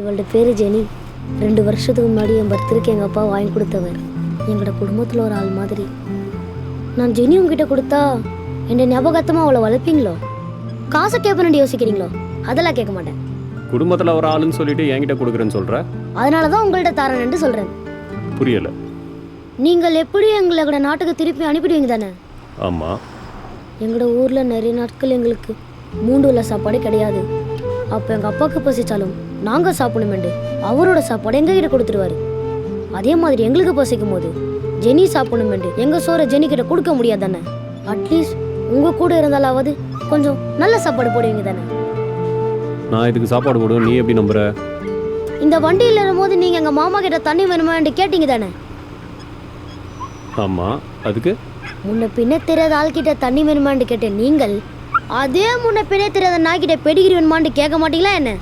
இவளோட பேர் ஜெனி. 2 வருஷத்துக்கு முன்னாடி என் பர்த்டேக்கு எங்கள் அப்பா வாங்கி கொடுத்தவர். எங்களோட குடும்பத்தில் ஒரு ஆள் மாதிரி. நான் ஜெனி உங்ககிட்ட கொடுத்தா என்னை ஞாபகத்தமாக அவளை வளர்ப்பீங்களோ? காசை கேட்பேன்னு யோசிக்கிறீங்களோ? அதெல்லாம் கேட்க மாட்டேன். குடும்பத்தில் ஒரு ஆளுன்னு சொல்லிட்டு என்கிட்ட கொடுக்குறேன்னு சொல்கிற? அதனால தான் உங்கள்கிட்ட தாரேன்னு சொல்கிறேன். புரியல. நீங்கள் எப்படி எங்களோட நாட்டுக்கு திருப்பி அனுப்பிடுவீங்க தானே? ஆமாம். எங்களோட ஊரில் நிறைய நாட்கள் எங்களுக்கு 3 வேளை சாப்பாடு கிடையாது. அப்போ எங்கள் அப்பாவுக்கு பசிச்சாலும் நாங்கள் சாப்பிடணுமெண்டு அவரோட சாப்பாடு எங்ககிட்ட கொடுத்துருவாரு. அதே மாதிரி எங்களுக்கு பசிக்கும் போது ஜெனி சாப்பிடணுமெண்டு எங்கள் சோறை ஜெனிக்கிட்ட கொடுக்க முடியாது தானே? அட்லீஸ்ட் உங்கள் கூட இருந்தாலாவது கொஞ்சம் நல்ல சாப்பாடு போடுவீங்க தானே? நான் இதுக்கு சாப்பாடு போடுவேன், நீ எப்படி நம்புற? இந்த வண்டியில் இருக்கும்போது நீங்கள் எங்கள் மாமா கிட்ட தண்ணி வேணுமான்னு கேட்டீங்க தானே? ஆமாம். அதுக்கு முன்ன பின்ன தெரியாத ஆள்கிட்ட தண்ணி வேணுமான்னு கேட்டேன். நீங்கள் அதே முன்ன பின்ன தெரியாத நாய்கிட்ட பெடிகிரி வேணுமான்னு கேட்க மாட்டீங்களா என்ன?